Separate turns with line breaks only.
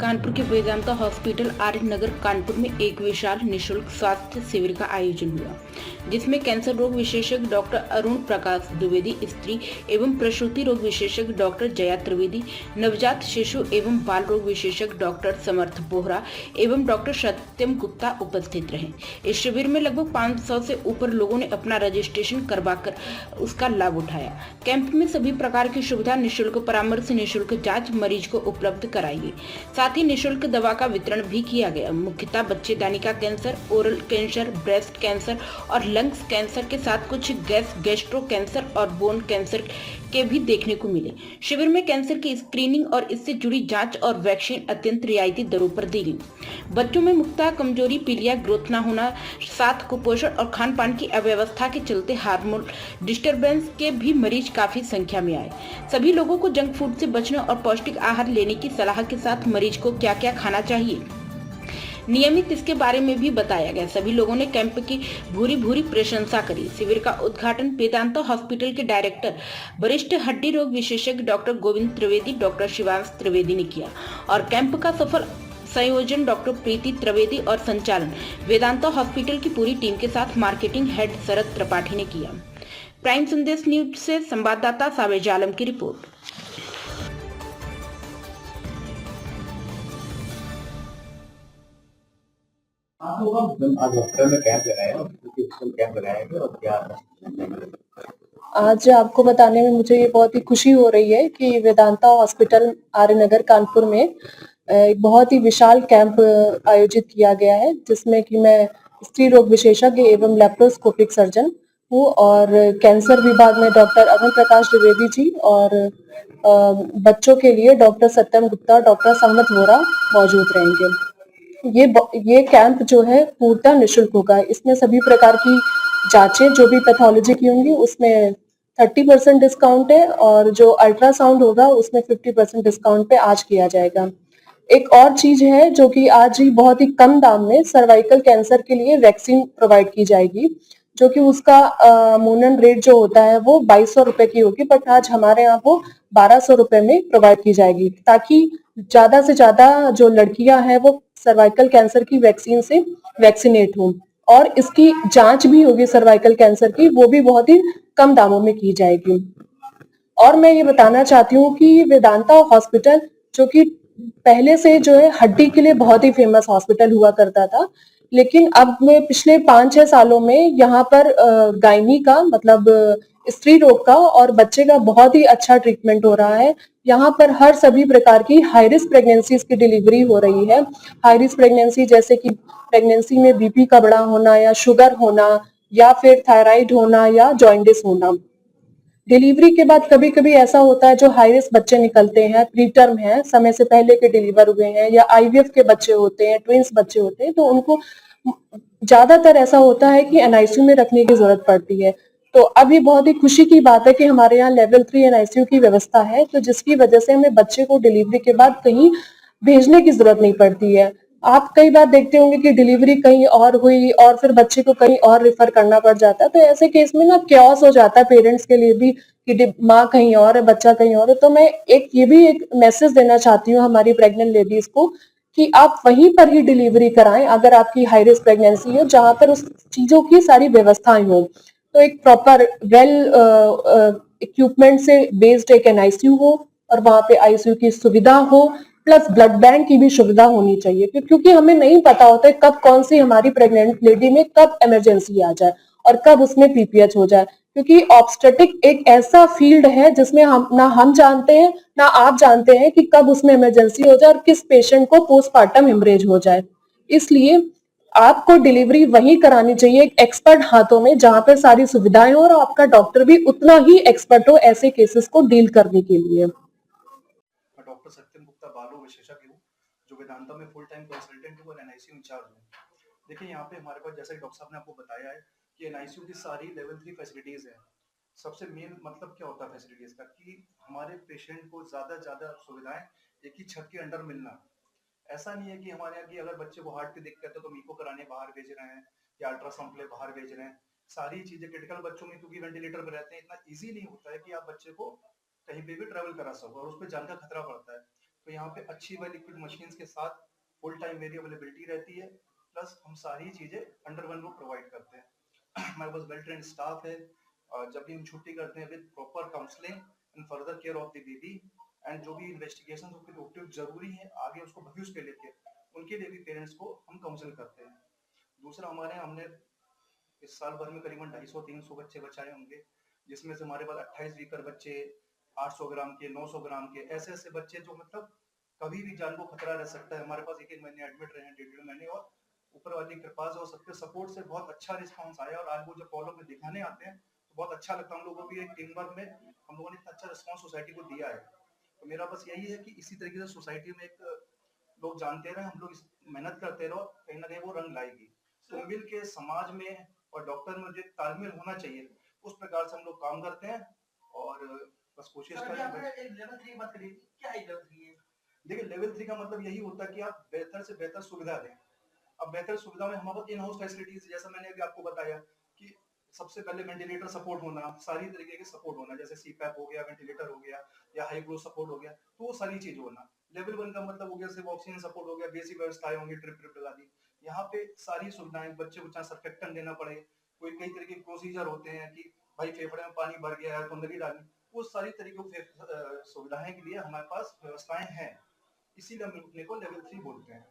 कानपुर के वेदांता हॉस्पिटल आर्य नगर कानपुर में एक विशाल निशुल्क स्वास्थ्य शिविर का आयोजन हुआ, जिसमें कैंसर रोग विशेषज्ञ डॉक्टर अरुण प्रकाश द्विवेदी, स्त्री एवं प्रसूति रोग विशेषज्ञ डॉक्टर जया त्रिवेदी, नवजात शिशु एवं बाल रोग विशेषज्ञ डॉक्टर समर्थ बोहरा एवं डॉक्टर सत्यम गुप्ता उपस्थित रहे। इस शिविर में लगभग 500 से ऊपर लोगों ने अपना रजिस्ट्रेशन करवाकर उसका लाभ उठाया। कैंप में सभी प्रकार की सुविधा, निःशुल्क परामर्श, निःशुल्क जांच मरीज को उपलब्ध कराई गई। साथ ही निःशुल्क दवा का वितरण भी किया गया। मुख्यतः बच्चेदानी का cancer, oral cancer, breast cancer और लंग्स कैंसर के साथ कुछ गैस्ट्रो कैंसर और बोन कैंसर के भी देखने को मिले। शिविर में कैंसर की स्क्रीनिंग और इससे जुड़ी जांच और वैक्सीन अत्यंत रियायती दरों पर दी गई। बच्चों में मुख्यतः कमजोरी, पीलिया, ग्रोथ न होना, साथ कुपोषण और खान पान की अव्यवस्था के चलते हार्मोन डिस्टर्बेंस के भी मरीज काफी संख्या में आए। सभी लोगों को जंक फूड से बचने और पौष्टिक आहार लेने की सलाह के साथ मरीज को क्या क्या खाना चाहिए नियमित, इसके बारे में भी बताया गया। सभी लोगों ने कैंप की भूरी भूरी प्रशंसा करी। शिविर का उद्घाटन वेदांता हॉस्पिटल के डायरेक्टर, वरिष्ठ हड्डी रोग विशेषज्ञ डॉक्टर गोविंद त्रिवेदी, डॉक्टर शिवांश त्रिवेदी ने किया और कैंप का सफल संयोजन डॉक्टर प्रीति त्रिवेदी और संचालन वेदांता हॉस्पिटल की पूरी टीम के साथ मार्केटिंग हेड शरद त्रिपाठी ने किया। प्राइम संदेश न्यूज से संवाददाता सावेज आलम की रिपोर्ट।
आज हॉस्पिटल में कैंप लगाया और कैंप लगाया गया और क्या
आज आपको बताने में मुझे ये बहुत ही खुशी हो रही है कि वेदांता हॉस्पिटल आर्य नगर कानपुर में एक बहुत ही विशाल कैंप आयोजित किया गया है, जिसमें कि मैं स्त्री रोग विशेषज्ञ एवं लैप्रोस्कोपिक सर्जन हूँ और कैंसर विभाग में डॉक्टर अरुण प्रकाश द्विवेदी जी और बच्चों के लिए डॉक्टर सत्यम गुप्ता, डॉक्टर समर्थ बोहरा मौजूद रहेंगे। ये कैंप जो है पूर्णतः निःशुल्क होगा। इसमें सभी प्रकार की जांचें जो भी पैथोलॉजी की होंगी उसमें 30% डिस्काउंट है और जो अल्ट्रासाउंड होगा उसमें 50% डिस्काउंट पे आज किया जाएगा। एक और चीज है जो कि आज ही बहुत ही कम दाम में सर्वाइकल कैंसर के लिए वैक्सीन प्रोवाइड की जाएगी, जो कि उसका मूनन रेट जो होता है वो 2200 रुपए की होगी, बट आज हमारे यहाँ वो 1200 रुपए में प्रोवाइड की जाएगी, ताकि ज्यादा से ज्यादा जो लड़कियां हैं वो सर्वाइकल कैंसर की वैक्सीन से वैक्सीनेट हों और इसकी जांच भी होगी सर्वाइकल कैंसर की, वो भी बहुत ही कम दामों में की जाएगी। और मैं ये बताना चाहती हूँ कि वेदांता हॉस्पिटल जो कि पहले से जो है हड्डी के लिए बहुत ही फेमस हॉस्पिटल हुआ करता था, लेकिन अब में पिछले 5-6 सालों में यहाँ पर गायनी का मतलब स्त्री रोग का और बच्चे का बहुत ही अच्छा ट्रीटमेंट हो रहा है। यहाँ पर हर सभी प्रकार की हाई रिस्क प्रेगनेंसीज की डिलीवरी हो रही है। हाई रिस्क प्रेगनेंसी जैसे कि प्रेगनेंसी में बीपी का बढ़ा होना या शुगर होना या फिर थायराइड होना या जॉइंडिस होना। डिलीवरी के बाद कभी कभी ऐसा होता है जो हाई रिस्क बच्चे निकलते हैं, प्रीटर्म हैं, समय से पहले के डिलीवर हुए हैं या आईवीएफ के बच्चे होते हैं, ट्विंस बच्चे होते हैं, तो उनको ज्यादातर ऐसा होता है कि एनआईसीयू में रखने की जरूरत पड़ती है। तो अब ये बहुत ही खुशी की बात है कि हमारे यहाँ लेवल 3 एनआईसीयू की व्यवस्था है, तो जिसकी वजह से हमें बच्चे को डिलीवरी के बाद कहीं भेजने की जरूरत नहीं पड़ती है। आप कई बार देखते होंगे कि डिलीवरी कहीं और हुई और फिर बच्चे को कहीं और रेफर करना पड़ जाता है, तो ऐसे केस में ना क्योस हो जाता है पेरेंट्स के लिए भी कि माँ कहीं और है, बच्चा कहीं और है। तो मैं ये भी एक मैसेज देना चाहती हूँ हमारी प्रेग्नेंट लेडीज को कि आप वहीं पर ही डिलीवरी कराएं अगर आपकी हाई रिस्क प्रेगनेंसी है, जहां पर उस चीजों की सारी व्यवस्थाएं हो। तो एक प्रॉपर वेल इक्विपमेंट से बेस्ड एक एनआईसीयू हो और वहां पे आईसीयू की सुविधा हो, प्लस ब्लड बैंक की भी सुविधा होनी चाहिए, क्योंकि हमें नहीं पता होता है कब कौन सी हमारी प्रेग्नेंट लेडी में कब इमरजेंसी आ जाए और कब उसमें पीपीएच हो जाए, क्योंकि ऑब्स्टेटिक एक ऐसा फील्ड है जिसमें हम जानते हैं ना आप जानते हैं कि कब उसमें इमरजेंसी हो जाए और किस पेशेंट को पोस्टमार्टम हेमरेज हो जाए। इसलिए आपको डिलीवरी वहीं करानी चाहिए एक एक्सपर्ट हाथों में, जहां पर सारी सुविधाएं हो और आपका डॉक्टर भी उतना ही एक्सपर्ट हो ऐसे केसेस को डील करने के लिए।
मैं डॉक्टर सत्यम गुप्ता बालो विशेषज्ञ हूँ, जो वेदांता में फुल टाइम कंसल्टेंट हूँ और एनआईसीयू इंचार्ज हूँ। देखिए यहाँ पे हमारे पास, जैसे डॉक्टर साहब ने आपको बताया है कि एनआईसीयू की सारी लेवल 3 फैसिलिटीज है। सबसे मेन मतलब क्या होता है फैसिलिटीज का, कि हमारे पेशेंट को ज्यादा सुविधाएं एक ही छत के अंडर मिलना। ऐसा नहीं है कि हमारे यहाँ की अगर बच्चे को हार्ट की दिक्कत है तो मीको कराने बाहर भेज रहे हैं या अल्ट्रासाउंड के लिए बाहर भेज रहे हैं। सारी चीजें क्रिटिकल बच्चों में, क्योंकि वेंटिलेटर पर रहते हैं, इतना ईजी नहीं होता है कि आप बच्चे को कहीं पे भी ट्रेवल करा सको और उस पर जान का खतरा पड़ता है। तो यहाँ पे अच्छी वेल इक्विप्ड मशीन्स के साथ फुल टाइम मेरी अवेलेबिलिटी रहती है, प्लस हम सारी चीज़ें अंडर वन रूफ प्रोवाइड करते हैं। हमारे पास वेल ट्रेन्ड स्टाफ है, और जब भी हम छुट्टी करते हैं with proper counselling and further care of the baby, and जो भी इन्वेस्टिगेशन जरूरी है आगे उसको भविष्य के लेके, उनके लिए भी पेरेंट्स को हम काउंसिल करते हैं। दूसरा, हमारे यहाँ हमने इस साल भर में करीबन 250-300 बच्चे बचाए होंगे, जिसमें से हमारे पास 28 वीकर बच्चे, 800 ग्राम के, 900 ग्राम के, ऐसे बच्चे जो मतलब कभी भी जान को खतरा रह सकता है, हमारे पास एक महीने एडमिट रहे हैं, 1.5 महीने, और ऊपर वाली कृपा से और सबके सपोर्ट से बहुत अच्छा रिस्पांस आया, और आज वो जब फॉलो में दिखाने आते हैं तो बहुत अच्छा लगता है। हम लोगों को भी एक टीम वर्क में हम लोगों ने इतना अच्छा रिस्पॉन्स सोसाइटी को दिया है। तो मेरा बस यही है कि इसी तरीके से सोसाइटी में एक लोग जानते रहे, हम लोग मेहनत करते रहो, कहीं ना कहीं वो रंग लाएगी। तो मिल के समाज में और डॉक्टर में जो तालमेल होना चाहिए, उस प्रकार से हम लोग काम करते हैं, और बस कोशिश करें। लेवल 3 बात करिए, क्या है लेवल 3 है? देखिए, लेवल 3 का मतलब यही होता है कि आप बेहतर से बेहतर सुविधा दें। अब बेहतर सुविधा में हमारे पास इन हाउस फैसिलिटीज, जैसा मैंने अभी आपको बताया कि सबसे पहले वेंटिलेटर सपोर्ट होना, सारी तरीके के सपोर्ट होना, जैसे सीपैप हो गया, वेंटिलेटर हो गया, या हाई ग्लो सपोर्ट हो गया, तो वो सारी चीज होना। लेवल 1 का मतलब हो गया सिर्फ ऑक्सीजन सपोर्ट हो गया, बेसिक व्यवस्थाएं होंगी, ट्रिप लगा दी। यहाँ पे सारी सुविधाएं, बच्चे को चाहे सर्फेक्टेंट देना पड़े, कोई कई तरीके के प्रोसीजर होते हैं कि भाई फेफड़े में पानी भर गया है तो अंदर ही डालनी, वो सारी तरीकों की सुविधाएं के लिए हमारे पास व्यवस्थाएं हैं, इसीलिए हम अपने को लेवल 3 बोलते हैं।